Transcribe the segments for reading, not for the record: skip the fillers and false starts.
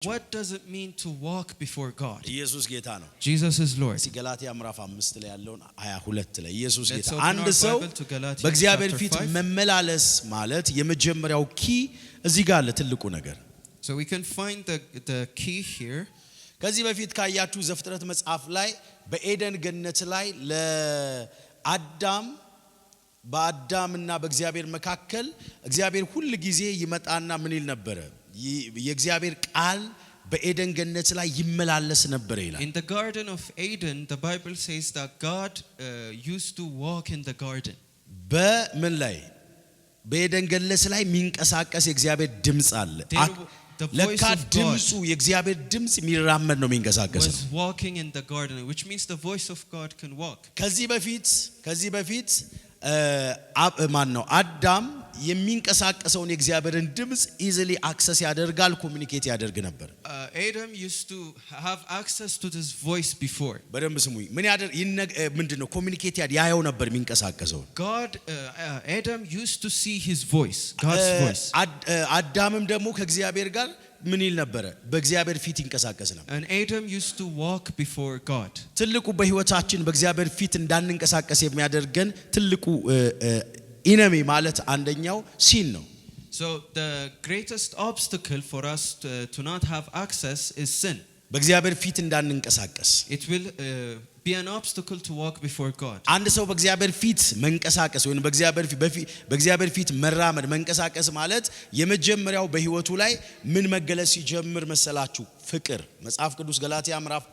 what does it mean to walk before God? ኢየሱስ ጌታ ነው Jesus is Lord. ገላትያ ምዕራፍ 5 ላይ ያለውን 22 ላይ ኢየሱስ Let's ጌታ open አንድ our ሰው Bible to Galatians በእግዚአብሔር chapter ፊት 5. መመላለስ ማለት የመጀመሪያው ኪ እዚህ ጋር አለ ትልቁ ነገር So we can find the key here. ከዚህ በፊት ካያችሁ ዘፍጥረት መጽሐፍ ላይ በኤደን ገነት ላይ ለአዳም በአዳምና በእግዚአብሔር መካከል እግዚአብሔር ሁሉ ጊዜ ይመጣና ምን ይል ነበር የእግዚአብሔር ቃል በኤደን ገነት ላይ ይመላለስ ነበር ይላል In the garden of Eden the Bible says that God used to walk in the garden. በምን ላይ በኤደን ገነት ላይ የሚንቀሳቀስ የእግዚአብሔር ድምጽ አለ ለካ ድምጹ የእግዚአብሔር ድምጽ የሚራመድ ነው የሚንቀሳቀሰው was walking in the garden which means the voice of God can walk. ከዚህ በፊት ማን ነው አዳም የሚንቀሳቀሰውን የእግዚአብሔርን ድምጽ easily access ያደርጋል ኮሙኒኬት ያደርግ ነበር Adam used to have access to this voice before. በደንብ ስሙኝ ምን ያደርግ ምንድነው ኮሙኒኬት ያያው ነበር የሚንቀሳቀሰው God Adam used to see his voice God's voice. አዳምም ደግሞ ከእግዚአብሔር ጋር ምን ይል ነበር በእግዚአብሔር ፊት ይንቀሳቀስ ነበር And Adam used to walk before God. ትልቁ በህይወታችን በእግዚአብሔር ፊት እንዳንንቀሳቀስ የሚያደርገን ትልቁ ኢነሚ ማለት አንደኛው ሲን ነው So the greatest obstacle for us to not have access is sin. በእግዚአብሔር ፊት እንዳንንቀሳቀስ It will be an obstacle to walk before God. አንድ ሰው በእግዚአብሔር ፊት መንቀሳቀስ ወይ በእግዚአብሔር ፊት መራመድ መንቀሳቀስ ማለት የመጀመሪያው በህይወቱ ላይ ምን መገለጽ ሲጀምር መሰላችሁ ፍቅር መጽሐፍ ቅዱስ ገላትያ ምዕራፍ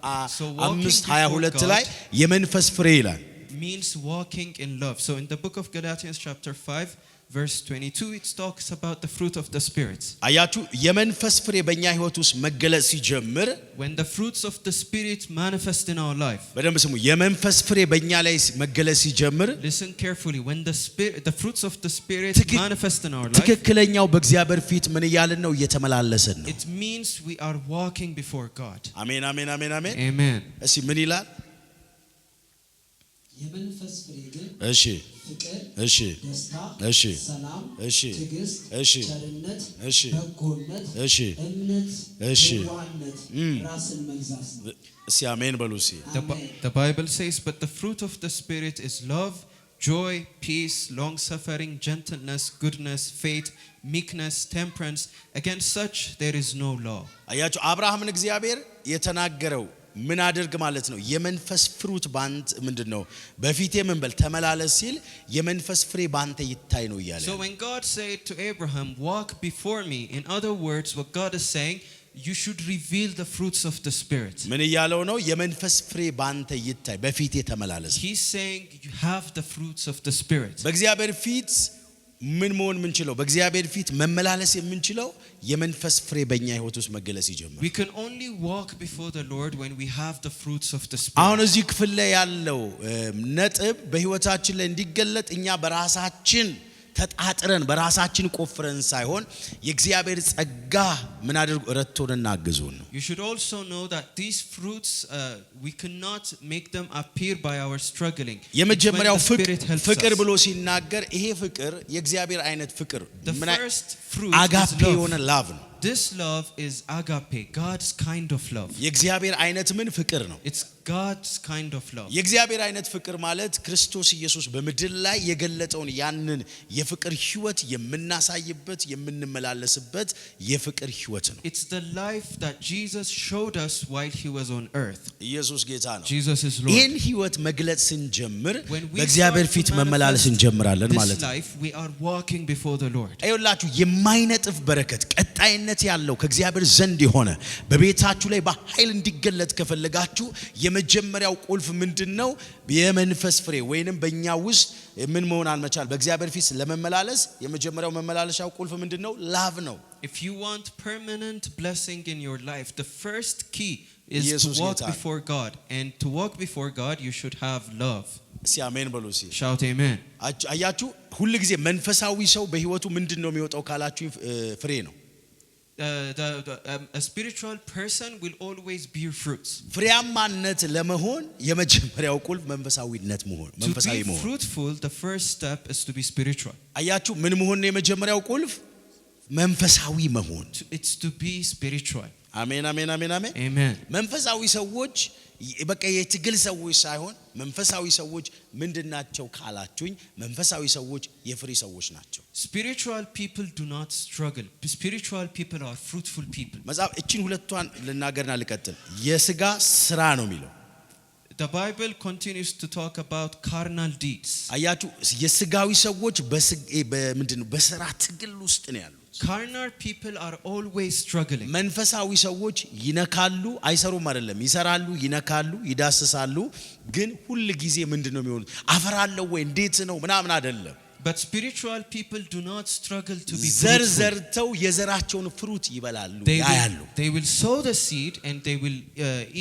5:22 ላይ የመንፈስ ፍሬ ይላል means walking in love. So in the book of Galatians chapter 5 verse 22 it talks about the fruit of the spirit. አያችሁ የመንፈስ ፍሬ በእኛ ህይወት ውስጥ መገለጽ ሲጀምር when the fruits of the spirit manifest in our life. በደንብ ስሙ የመንፈስ ፍሬ በእኛ ላይ መገለጽ ሲጀምር listen carefully when the fruits of the spirit manifest in our life. ትክክለኛው በእግዚአብሔር ፊት ምን ያልን ነው እየተመላለሰን ነው it means we are walking before God. አሜን አሜን አሜን አሜን amen. እሺ ምን ይላል የመንፈስ ፍሬ ግን እሺ ፍቅር እሺ ደስታ እሺ ሰላም እሺ ትዕግስት እሺ ቸርነት እሺ በጎነት እሺ እምነት እሺ የዋህነት ራስን መግዛት ነው እሺ አሜን በሉ እሺ The Bible says but the fruit of the spirit is love joy peace long suffering gentleness goodness faith meekness temperance against such there is no law. አያችሁ አብርሃምን እግዚአብሔር የተናገረው ምን አድርግ ማለት ነው የመንፈስ ፍሩት ባንተ ምንድነው በፊቴ ምን በል ተመላለስ ሲል የመንፈስ ፍሬ ባንተ ይታይ ነው ይያለ So when God said to Abraham walk before me in other words what God is saying you should reveal the fruits of the spirit. ምን ይያለው ነው የመንፈስ ፍሬ ባንተ ይታይ በፊቴ ተመላለስ He's saying you have the fruits of the spirit. በእግዚአብሔር ፊት ምን መሆን ምንችለው በእግዚአብሔር ፊት መመላለስ የምንችለው የመንፈስ ፍሬ በእኛ ህይወት ውስጥ መገለጽ ይጀምራል We can only walk before the Lord when we have the fruits of the spirit. አሁን እዚህ ክፍል ላይ ያለው ነጥብ በህይወታችን ላይ እንዲገለጥ እኛ በራሳችን ተጣጥረን በራሳችን ቆፍረን ሳይሆን የእግዚአብሔር ጸጋ ምን አድርጎ ረድቶንና አግዞን ነው You should also know that these fruits we cannot make them appear by our struggling. የመጀመሪያው ፍቅር ብሎ ሲናገር ይሄ ፍቅር የእግዚአብሔር አይነት ፍቅር ምን አጋፔ የሆነ ላቭ ነው This love is agape God's kind of love. የእግዚአብሔር አይነት ምን ፍቅር ነው It's God's kind of love. የእግዚአብሔር አይነት ፍቅር ማለት ክርስቶስ ኢየሱስ በምድር ላይ የገለጠውን ያንን የፍቅር ህይወት የምናሳይበት የምንመላለስበት የፍቅር ህይወት ነው It's the life that Jesus showed us while he was on earth. ኢየሱስ ጌታ ነው Jesus is Lord. ይህን ህይወት መግለጽ ስንጀምር በእግዚአብሔር ፊት መመላለስ እንጀምራለን ማለት ነው This life we are walking before the Lord. አይውላችሁ የማይነጥፍ በረከት ቀጣይነት ያለው ከእግዚአብሔር ዘንድ የሆነ በቤታችሁ ላይ በኃይል እንዲገለጥ ከፈለጋችሁ የመጀመሪያው ቁልፍ ምንድነው የመንፈስ ፍሬ ወይንም በእኛ ውስጥ ምን መሆን አልመቻል በእግዚአብሔር ፊት ለመመላለስ የመጀመሪያው መመላለሻው ቁልፍ ምንድነው ላቭ ነው If you want permanent blessing in your life the first key is to walk before God and to walk before God you should have love. እስቲ አሜን በሉ እስቲ Shout amen. አያችሁ ሁሉ ጊዜ መንፈሳዊ ሰው በህይወቱ ምንድነው የሚወጣው ካላችሁ ፍሬ ነው A spiritual person will always bear fruits. ፍሬያማነት ለመሆን የመጀመሪያው ቁልፍ መንፈሳዊነት መሆን መንፈሳዊ መሆን To be fruitful the first step is to be spiritual. አያችሁ ምን መሆን ነው የመጀመሪያው ቁልፍ መንፈሳዊ መሆን It's to be spiritual. አሜን አሜን አሜን አሜን Amen. መንፈሳዊ ሰዎች በቃ የትግል ሰዎች ሳይሆን መንፈሳዊ ሰዎች ምንድናቸው ካላችሁኝ መንፈሳዊ ሰዎች የፍሬ ሰዎች ናቸው Spiritual people do not struggle. Spiritual people are fruitful people. መጽሐፍ እቺን ሁለቷን ልናገርና ልቀጥል የሥጋ ስራ ነው የሚለው The Bible continues to talk about carnal deeds. አያችሁ የሥጋዊ ሰዎች በምንድነው በሥራ ትግል ውስጥ ነው ያሉት Carnal people are always struggling. መንፈሳዊ ሰዎች ይነካሉ አይሰሩም አይደለም ይሰራሉ ይነካሉ ይዳስሳሉ ግን ሁሉ ጊዜ ምንድነው የሚሆኑት አፈራለው ወይ እንዴት ነው ምናምን አይደለም But spiritual people do not struggle to be fruitful. ዘርዘርተው የዘራቸውን ፍሩት ይበላሉ ያያሉ They will sow the seed and they will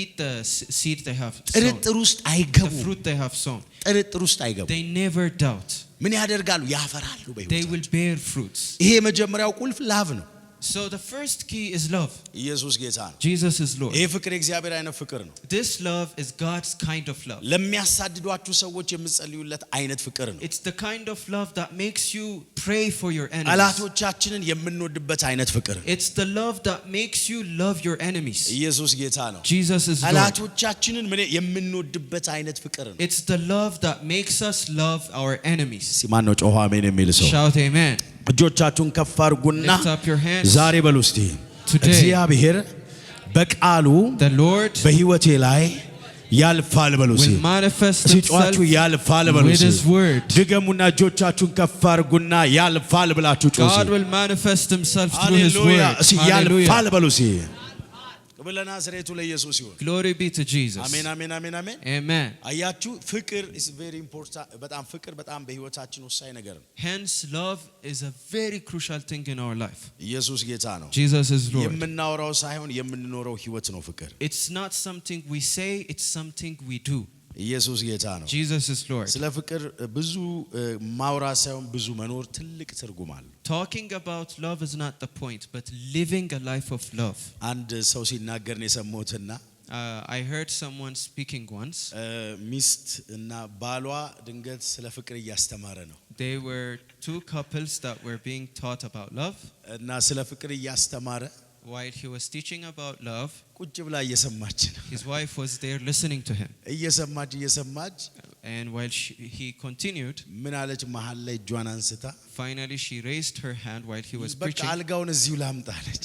eat the seed they have sown. ጥርጥር ውስጥ The አይገቡ fruit they have sown. ጥርጥር ውስጥ አይገቡ They never doubt. ምን ያደርጋሉ ያፈራሉ They በህይወት will bear fruits. ይሄ የመጀመሪያው ቁልፍ ላቭ ነው So the first key is love. ኢየሱስ ጌታ ነው Jesus is Lord. ይሄ ፍቅር የእግዚአብሔር አይነት ፍቅር ነው This love is God's kind of love. ለሚያሳድዷችሁ ሰዎች የምትጸልዩለት አይነት ፍቅር ነው It's the kind of love that makes you pray for your enemies. ጠላቶቻችንን የምንወድበት አይነት ፍቅር ነው It's the love that makes you love your enemies. ኢየሱስ ጌታ ነው Jesus is Lord. ጠላቶቻችንን ምን የምንወድበት አይነት ፍቅር ነው It's the love that makes us love our enemies. ሲማን ነው ጮህ አሜን የሚል ሰው Shout amen. እጆቻችሁን ከፍ አድርጉና Lift up your hands. ዛሬ በሉ እስቲ Today, እግዚአብሔር በቃሉ the Lord በህይወቴ ላይ ያልፋል በሉ እስቲ will manifest ሲጫቹ himself ያልፋል በሉ with እስቲ his word. ድገሙና እጆቻችሁን ከፍ አድርጉና ያልፋል ብላችሁ ጮሁ God will manifest himself through his ሃሌሉያ word. እስቲ Hallelujah. ያልፋል በሉ እስቲ ለናዝሬቱ ለኢየሱስ ይሁን Glory be to Jesus. አሜን አሜን አሜን አሜን Amen. አያችሁ ፍቅር is very important በጣም ፍቅር በጣም በህይወታችን ወሳኝ ነገር ነው Hence, love is a very crucial thing in our life. ኢየሱስ ጌታ ነው Jesus is Lord. የምናወራው ሳይሆን የምንኖረው ህይወት ነው ፍቅር It's not something we say, it's something we do. ኢየሱስ ጌታ ነው Jesus is Lord. ስለ ፍቅር ብዙ ማውራት ሳይሆን ብዙ መኖር ትልቅ ትርጉም አለው Talking about love is not the point, but living a life of love. አንድ ሰው ሲናገር ነው የሰማሁትና I heard someone speaking once. ሚስት እና ባሏ ድንገት ስለ ፍቅር እያስተማረ ነው They were two couples that were being taught about love. እና ስለ ፍቅር እያስተማረ While he was teaching about love, ቁጭ ብላ እየሰማች ነው his wife was there listening to him. እየሰማች And while he continued, ምን አለች መሃል ላይ እጇን አንስታ finally she raised her hand while he was በቃ preaching አልጋውን እዚሁ ላምጣለች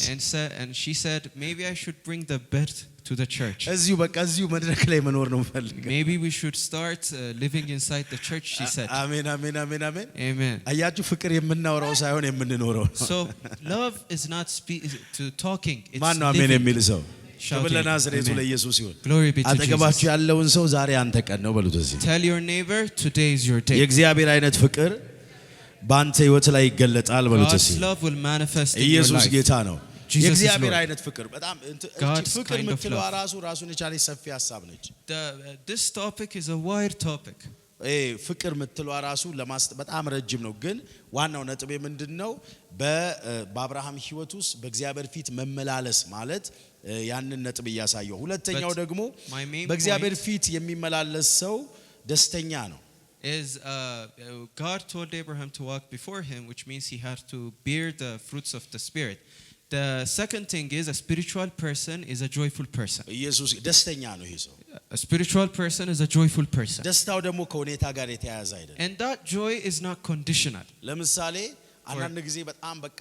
and she said, maybe I should bring the bed to the church. እዚሁ በቃ እዚሁ መድረክ ላይ መኖር ነው ፈልገው Maybe we should start living inside the church, she said. አሜን አሜን አሜን አሜን Amen. አያችሁ ፍቅር የምናወራው ሳይሆን የምንኖረው So love is not to talking, it's ማን ነው አሜን living. የሚል ሰው Shouting. ለናዝሬቱ Amen. ለኢየሱስ ይሁን Glory be to አጠገባችሁ Jesus. ያለውን ሰው ዛሬ አንተ ቀን ነው በሉት እዚህ Tell your neighbor, today is your day. የእግዚአብሔር አይነት ፍቅር በአንተ ህይወት ላይ ይገለጣል በሉት God's እዚህ love will manifest in your ኢየሱስ life. ጌታ ነው Jesus is የእግዚአብሔር Lord. አይነት ፍቅር በጣም God's ፍቅር kind of የምትለው love. ራሱን የቻለች ሰፊ ሐሳብ ነች This topic is a wide topic. ፍቅር የምትለው ራሱ በጣም ረጅም ነው ግን ዋናው ነጥብ ምንድነው በአብርሃም ህይወት ውስጥ በእግዚአብሔር ፊት መመላለስ ማለት ያንን ነጥብ ያሳየው ሁለተኛው ደግሞ በእግዚአብሔር ፊት የሚመላለስ ሰው ደስተኛ ነው is God told Abraham to walk before him, which means he had to bear the fruits of the Spirit. The second thing is a spiritual person is a joyful person. ኢየሱስ ደስተኛ ነው ይሄ ሰው A spiritual person is a joyful person. ደስታው ደግሞ ከሁኔታ ጋር የተያያዘ አይደለም And that joy is not conditional. ለምሳሌ አንዳንድ ጊዜ በጣም በቃ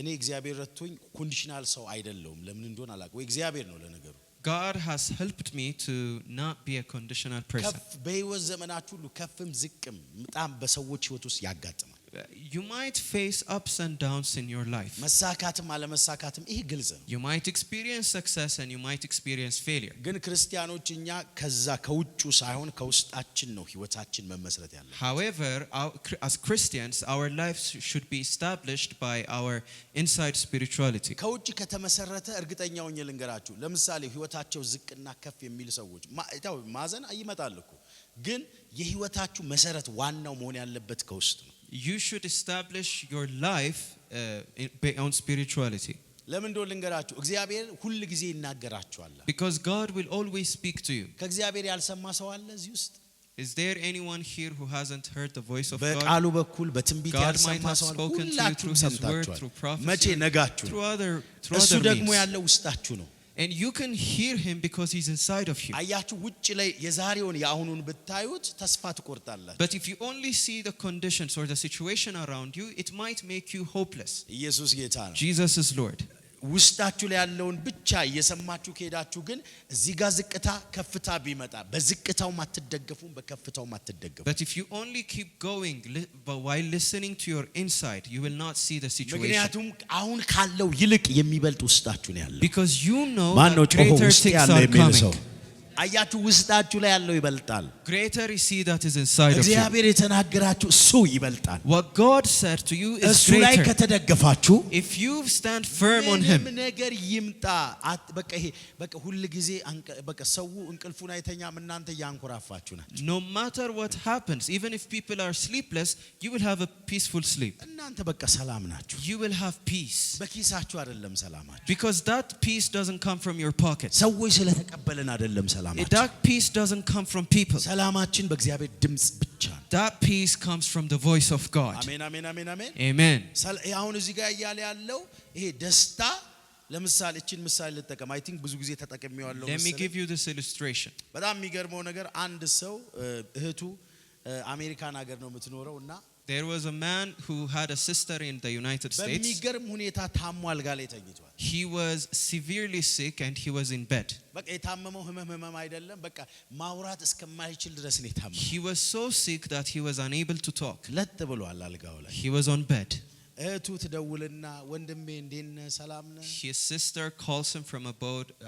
እኔ እግዚአብሔር ረድቶኝ ኮንዲሽናል ሰው አይደለሁም ለምን እንደሆነ አላውቅም ወይ እግዚአብሔር ነው ለነገሩ God has helped me to not be a conditional person. በህይወት ዘመናችሁ ሁሉ ከፍም ዝቅም በጣም በሰዎች ህይወት ውስጥ ያጋጥማል You might face ups and downs in your life. መሳካትም አለመሳካትም ይሄ ግልጽ ነው You might experience success and you might experience failure. ግን ክርስቲያኖች እኛ ከዛ ከውጩ ሳይሆን ከውስጣችን ነው ህይወታችን መመስረት ያለው However, as Christians, our lives should be established by our inside spirituality. ከውጭ ከተመሰረተ እርግጠኛው ልንገራችሁ ለምሳሌ ህይወታቸው ዝቅና ከፍ የሚል ሰዎች ማዘን ይመጣል እኮ ግን የህይወታችሁ መሰረት ዋናው መሆን ያለበት ከውስጥ ነው You should establish your life on spirituality. ለምን እንደው ልንገራችሁ እግዚአብሔር ሁሉ ጊዜ ይናገራችኋል Because God will always speak to you. ከእግዚአብሔር ያልሰማ ሰው አለ እዚህ ውስጥ Is there anyone here who hasn't heard the voice of God? በቃሉ በኩል በትንቢት God might ያልሰማ have ሰው አለ። spoken to you ሁላችሁም through His word, ሰምታችኋል። through prophecy, መቼ ነጋችሁ? through other እሱ ደግሞ means. ያለው ውስጣችሁ ነው። And you can hear Him because He's inside of you. አያችሁ ውጭ ላይ የዛሬውን የአሁኑን ብታዩት ተስፋ ትቆርጣላችሁ። But if you only see the conditions or the situation around you, it might make you hopeless. ኢየሱስ ጌታ ነው። Jesus is Lord. ውስጣችሁ ላይ ያለውን ብቻ እየሰማችሁ ከሄዳችሁ ግን እዚህ ጋር ዝቅታ ከፍታ ቢመጣ በዝቅታው ማትደገፉም በከፍታው ማትደገፉ። But if you only keep going while listening to your inside, you will not see the situation. ምክንያቱም አሁን ካለው ይልቅ የሚበልጥ ውስጣችሁ ነው ያለው። Because you know ማን ነው that ጮሆ greater ውስጥ things ያለው are የሚል ሰው? coming. አያችሁ ውስጣችሁ ላይ ያለው ይበልጣል። Greater is He that is inside of you. እግዚአብሔር የተናገራችሁ እሱ ይበልጣል። What God said to you is እሱ ላይ greater. ከተደገፋችሁ If you stand firm on Him, ምንም ነገር ይምጣ በቃ ይሄ በቃ ሁሉ ጊዜ በቃ ሰው እንቅልፉን አይተኛም እናንተ ያንኮራፋችሁ ናችሁ። no matter what happens, even if people are sleepless, you will have a peaceful sleep. እናንተ በቃ ሰላም ናችሁ። You will have peace. በኪሳችሁ አይደለም ሰላማችሁ። Because that peace doesn't come from your pocket. ሰዎች ስለተቀበልን አይደለም ሰላማችሁ። That peace doesn't come from people. ሰላማችን በእግዚአብሔር ድምጽ ብቻ ነው። That peace comes from the voice of God. አሜን አሜን አሜን አሜን። Amen. አሁን እዚህ ጋር እያለ ያለው ይሄ ደስታ ለምሳሌ እቺን ምሳሌ ልጠቀም። አይ ቲንክ ብዙ ጊዜ ተጠቅሜዋለሁ። Let me give you this illustration. በጣም የሚገርመው ነገር አንድ ሰው እህቱ አሜሪካን ሀገር ነው የምትኖረው እና There was a man who had a sister in the United States. በሚገርም ሁኔታ ታሞ አልጋ ላይ ተኝቷል። He was severely sick and he was in bed. በቃ የታመመው ህመም አይደለም፣ በቃ ማውራት እስከማይችል ድረስ ነው የታመመው። He was so sick that he was unable to talk. ለጥ ብሏል አልጋው ላይ። He was on bed. እህቱ ትደውልና ወንድሜ እንዴት ነህ ሰላም ነህ? His sister calls him from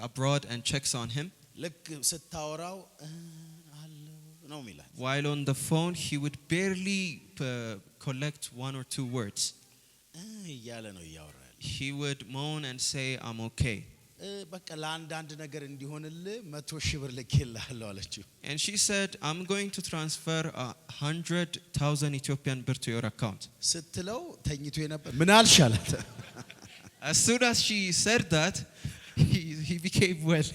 abroad and checks on him. ልክ ስታወራው ነው የሚላት። While on the phone, he would barely collect one or two words. እያለ ነው እያወራ ያለው። He would moan and say, I'm okay. በቃ ለአንዳንድ ነገር እንዲሆንልህ 100,000 ብር ልኬልሃለሁ አለችው። And she said, I'm going to transfer 100,000 Ethiopian birr to your account. ስትለው ተኝቶ የነበር ምን አልሽ አላት። As soon as she said that, he became well.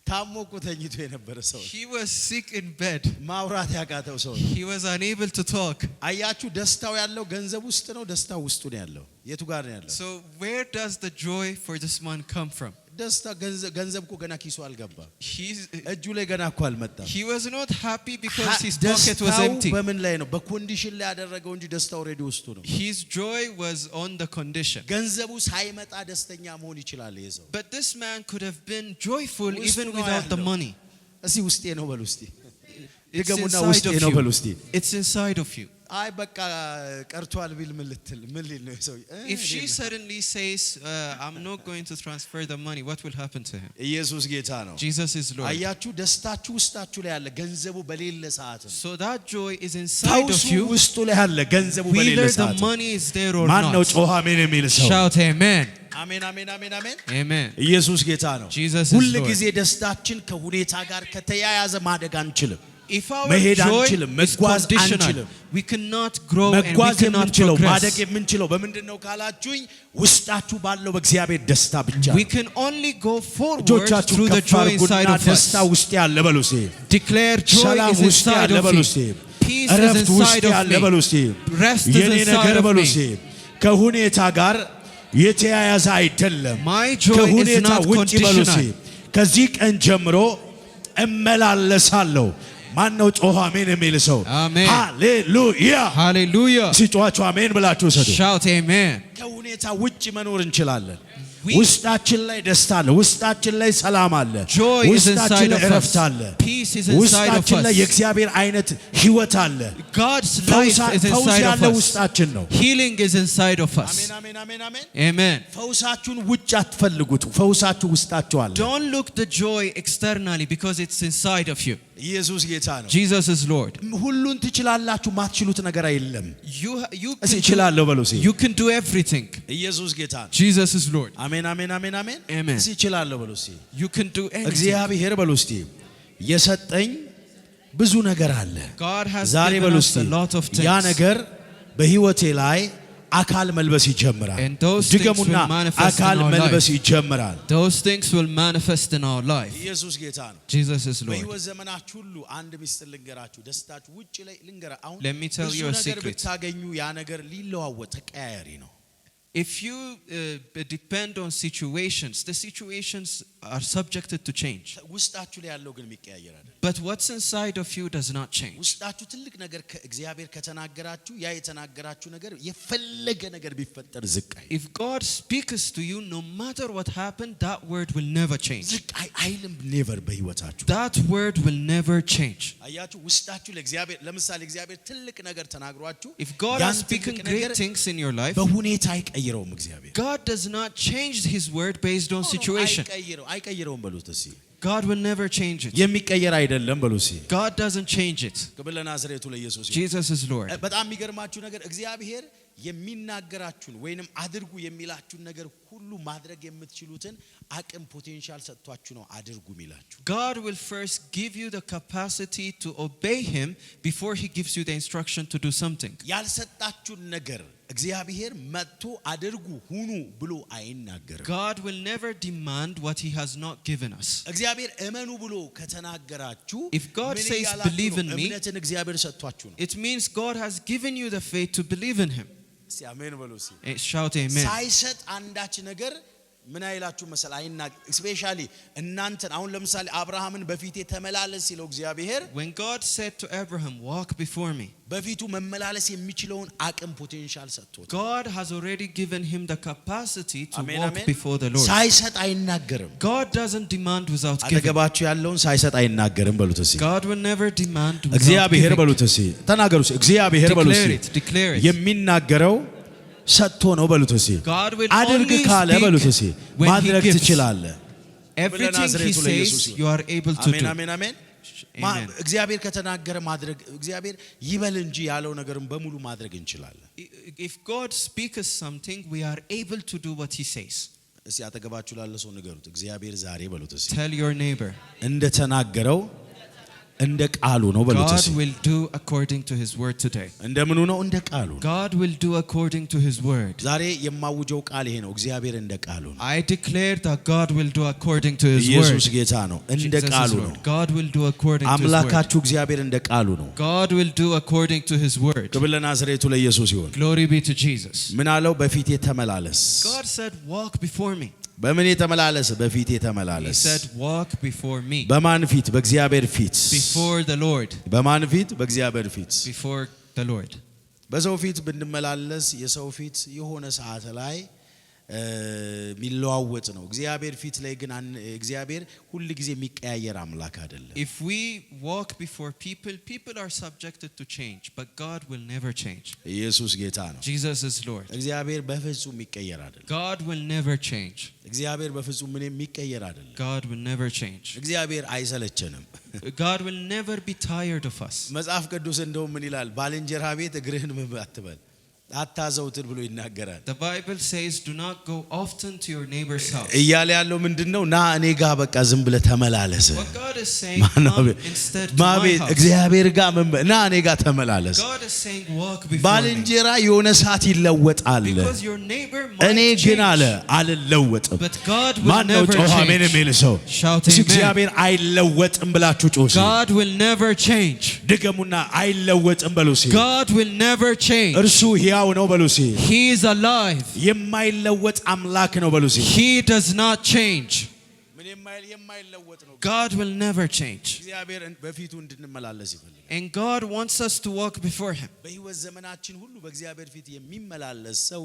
ታሞ እኮ ተኝቶ የነበረ ሰው He was sick in bed. ማውራት ያቃተው ሰው He was unable to talk. አያችሁ ደስታው ያለው ገንዘብ ውስጥ ነው። ደስታው ውስጡ ነው ያለው። የቱ ጋር ነው ያለው? So where does the joy for this man come from? ደስታ ገንዘብ እኮ ገና ኪሱ አልገባም። He's እጁ ላይ ገና እኮ አልመጣም። He was not happy because his pocket was ደስታው empty. በምን ላይ ነው? በኮንዲሽን ላይ ያደረገው እንጂ ደስታው ኦሬዲ ውስጡ ነው። His joy was on the condition. ገንዘቡ ሳይመጣ ደስተኛ መሆን ይችላል ይሄ ሰው። But this man could have been joyful ውስጡ even ነው without the ያለው። money. እስቲ ውስጤ ነው በሉ እስቲ። It's ድገሙና inside ውስጤ of ነው በሉ you. እስቲ። It's inside of you. አይ በቃ ቀርቷል ቢል ምን ሊል ነው ሰው? If she suddenly says, I'm not going to transfer the money, what will happen to him? ኢየሱስ ጌታ ነው። Jesus is Lord. አያችሁ ደስታችሁ ውስጣችሁ ላይ ያለ ገንዘቡ በሌለ ሰዓት ነው። So that joy is inside of ፈውሱ you, ውስጡ ላይ ያለ ገንዘቡ በሌለ whether the ሰዓት ነው። money is there or ማን ነው not. ጮህ አሜን የሚል ሰው? Shout amen. አሜን አሜን አሜን አሜን። Amen. ኢየሱስ ጌታ ነው። Jesus is ሁሉ Lord. ጊዜ ደስታችን ከሁኔታ ጋር ከተያያዘ ማደግ አንችልም። If our መሄድ joy አንችልም፣ is መጓዝ conditional, አንችልም። we cannot grow and we መጓዝ cannot የምንችለው ማደግ progress. የምንችለው በምንድነው ካላችሁኝ ውስጣችሁ ባለው በእግዚአብሔር ደስታ ብቻ ነው። We can only go forward እጆቻችሁ through the ከፍ joy አድርጉና inside of us. ደስታ ውስጥ ያለ በሉ እስቲ። Declare joy ሰላም is ውስጥ inside ያለ of በሉ me. እስቲ። Peace is እረፍት ውስጥ inside of ያለ በሉ እስቲ። me. Rest is የኔ ነገር inside of በሉ me. እስቲ ከሁኔታ ጋር የተያያዘ አይደለም። My joy is ከሁኔታ not ውጪ በሉ እስቲ conditional. ከዚህ ቀን ጀምሮ እመላለሳለሁ። ማን ነው ጮህ አሜን የሚል ሰው? አሜን። ሃሌሉያ Hallelujah. ሲጮኻችሁ አሜን ብላችሁ ሰዱ። Shout amen. ከሁኔታ ውጪ መኖር እንችላለን። We- ውስጣችን ላይ ደስታ አለ። ውስጣችን ላይ ሰላም አለ። Joy is ውስጣችን inside ላይ of us. እረፍት አለ። Peace is inside of ውስጣችን ላይ us. የእግዚአብሔር አይነት ህይወት አለ። God's life is ፈውስ inside ያለ of us. ውስጣችን ነው። Healing is inside of us. አሜን አሜን አሜን አሜን። Amen. ፈውሳችሁን ውጭ አትፈልጉት። ፈውሳችሁ ውስጣችሁ አለ። Don't look the joy externally because it's inside of you. ኢየሱስ ጌታ ነው። Jesus is Lord. ሁሉን ትችላላችሁ፣ ማትችሉት ነገር የለም። You እስቲ can እችላለሁ በሉ እስቲ። you can do everything. ኢየሱስ ጌታ ነው። Jesus is Lord. አሜን አሜን አሜን አሜን። Amen. እስቲ እችላለሁ በሉ እስቲ። You can do anything. እግዚአብሔር በሉ እስቲ የሰጠኝ ብዙ ነገር አለ። God has ዛሬ given በሉ us እስቲ a lot of ያ things. ነገር በህይወቴ ላይ አካል መልበስ ይጀምራል። And those things ድገሙና will manifest አካል in our መልበስ life. ይጀምራል። Those things will manifest in our life. ኢየሱስ ጌታ ነው። Jesus is Lord. በሕይወት ዘመናችሁ ሁሉ አንድ ምስጢር ልንገራችሁ። ደስታችሁ ውጪ ላይ ልንገራ አሁን Let me tell ብዙ you a ነገር secret. ብታገኙ ያ ነገር ሊለዋወጥ ተቀያያሪ ነው። If you depend on situations, the situations are subjected to change. ውስጣችሁ ላይ ያለው ግን የሚቀያየር አይደለም። But what's inside of you does not change. ውስጣችሁ ትልቅ ነገር ከእግዚአብሔር ከተናገራችሁ ያ የተናገራችሁ ነገር የፈለገ ነገር ቢፈጠር ዝቅ አይልም። If God speaks to you, no matter what happened, that word will never change. ዝቅ አይልም። ኔቨር በሕይወታችሁ That word will never change. አያችሁ ውስጣችሁ ለእግዚአብሔር ለምሳሌ እግዚአብሔር ትልቅ ነገር ተናግሯችሁ If God is speaking great things in your life, በሁኔታ አይቀይረውም እግዚአብሔር። God does not change his word based on situation. አይቀይረውም በሉት እስኪ። God will never change it. የሚቀየር አይደለም በሉ እስኪ። God doesn't change it. ክብር ለናዝሬቱ ለኢየሱስ ይሁን። Jesus is Lord. በጣም የሚገርማችሁ ነገር እግዚአብሔር የሚናገራችሁን ወይንም አድርጉ የሚላችሁን ነገር ሁሉ ማድረግ የምትችሉትን አቅም ፖቴንሻል ሰጥቷችሁ ነው አድርጉ የሚላችሁ። God will first give you the capacity to obey him before he gives you the instruction to do something. ያልሰጣችሁን ነገር እግዚአብሔር መጥቶ አድርጉ ሁኑ ብሎ አይናገርም። God will never demand what he has not given us. እግዚአብሔር እመኑ ብሎ ከተናገራችሁ If God says believe in me, እምነትን እግዚአብሔር ሰጥቷችሁ ነው። it means God has given you the faith to believe in him. እስቲ አሜን በሉ እስቲ። Shout amen. ሳይሰጥ አንዳች ነገር ምን አይላችሁ መሰል ስፔሻሊ እናንተን አሁን ለምሳሌ አብርሃምን በፊቴ ተመላለስ ሲለው እግዚአብሔር When God said to Abraham, walk before me, በፊቱ መመላለስ የሚችለውን አቅም ፖቴንሻል ሰጥቶት God has already given him the capacity to አሜን walk አሜን። before the Lord. ሳይሰጥ አይናገርም። God doesn't demand without giving. አጠገባችሁ ያለውን ሳይሰጥ አይናገርም በሉት እስቲ። God will never demand without እግዚአብሔር giving. በሉት እስቲ። ተናገሩ እስቲ። እግዚአብሔር በሉት Declare እስቲ። it, declare it. የሚናገረው ሰጥቶ ነው በሉት እስቲ። God will አድርግ only ካለ በሉት እስቲ speak when he ማድረግ gives. ትችላለህ። Everything he says, you are able to አሜን do. አሜን አሜን። Amen. እግዚአብሔር ከተናገረ ማድረግ እግዚአብሔር ይበል እንጂ ያለው ነገርን በሙሉ ማድረግ እንችላለን። If God speaks something, we are able to do what he says. እስቲ አጠገባችሁ ላለ ሰው ንገሩት። እግዚአብሔር ዛሬ በሉት እስቲ Tell your neighbor, እንደተናገረው እንደ ቃሉ ነው በሉት God እስቲ። will do according to his word today. እንደምኑ ነው? እንደ ቃሉ ነው። God will do according to his word. ዛሬ የማውጀው ቃል ይሄ ነው። እግዚአብሔር እንደ ቃሉ ነው። I declare that God will do according to his ኢየሱስ word. ጌታ ነው። እንደ Jesus ቃሉ is ነው። Lord. God will do according to his word. አምላካችሁ እግዚአብሔር እንደ ቃሉ ነው። God will do according to his word. ክብር ለናዝሬቱ ለኢየሱስ ይሁን። Glory be to Jesus. ምን አለው? በፊቴ ተመላለስ። God said, walk before me. በምን ተመላለስ? በፊቴ He ተመላለስ። said, walk before me. በማን ፊት? በእግዚአብሔር ፊት። Before the Lord. በማን ፊት? በእግዚአብሔር ፊት። Before the Lord. በሰው ፊት ብንመላለስ የሰው ፊት የሆነ ሰዓት ላይ ሚለዋወጥ ነው። እግዚአብሔር ፊት ላይ ግን እግዚአብሔር ሁሉ ጊዜ የሚቀያየር አምላክ አይደለም። If we walk before people, people are subjected to change, but God will never change. ኢየሱስ ጌታ ነው። Jesus is Lord. እግዚአብሔር በፍጹም የሚቀየር አይደለም። God will never change. እግዚአብሔር በፍጹም ምን የሚቀየር አይደለም። God will never change. እግዚአብሔር አይሰለቸንም። God will never be tired of us. መጽሐፍ ቅዱስ እንደውም ምን ይላል? ባልንጀራ ቤት እግርህን አትበል አታዘውትር ብሎ ይናገራል። The Bible says, do not go often to your neighbor's house. እያለ ያለው ምንድነው? ና እኔ ጋር በቃ ዝም ብለህ ተመላለስ። What God is saying, come instead to my house. እግዚአብሔር ጋር ና እኔ ጋር ተመላለስ። God is saying, walk before me. ባልንጀራ የሆነ ሰዓት ይለወጣል። Because your neighbor እኔ might ግን አለ change. አልለወጥም። But God will ማን ነው never ጮኸ አሜን change. የሚል ሰው? Shout እሱ amen. እግዚአብሔር አይለወጥም ብላችሁ ጮኹ። God will never change. ድገሙና አይለወጥም በሉ እስኪ። God will never change. እርሱ ሕያው ነው በሉ እስኪ። He is alive. የማይለወጥ አምላክ ነው በሉ እስኪ። He does not change. ምን የማይለወጥ ነው? God will never change. እግዚአብሔር በፊቱ እንድንመላለስ ይፈልጋል። And God wants us to walk before him. በሕይወት ዘመናችን ሁሉ በእግዚአብሔር ፊት የሚመላለስ ሰው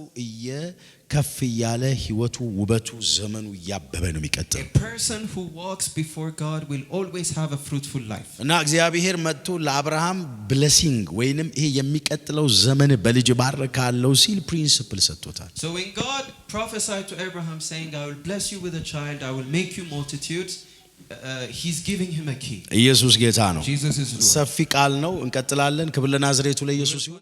ከፍ እያለ ሕይወቱ ውበቱ ዘመኑ እያበበ ነው የሚቀጥለው። A person who walks before God will always have a fruitful life. እና እግዚአብሔር መጥቶ ለአብርሃም ብሌሲንግ ወይንም ይሄ የሚቀጥለው ዘመን በልጅ ባረካለው ሲል ፕሪንሲፕል ሰጥቶታል። So when God prophesied to Abraham saying, I will bless you with a child, I will make you multitudes, he's giving him a key. ኢየሱስ ጌታ ነው። Jesus is Lord. ሰፊ ቃል ነው። እንቀጥላለን። ክብር ለናዝሬቱ ለኢየሱስ ይሁን።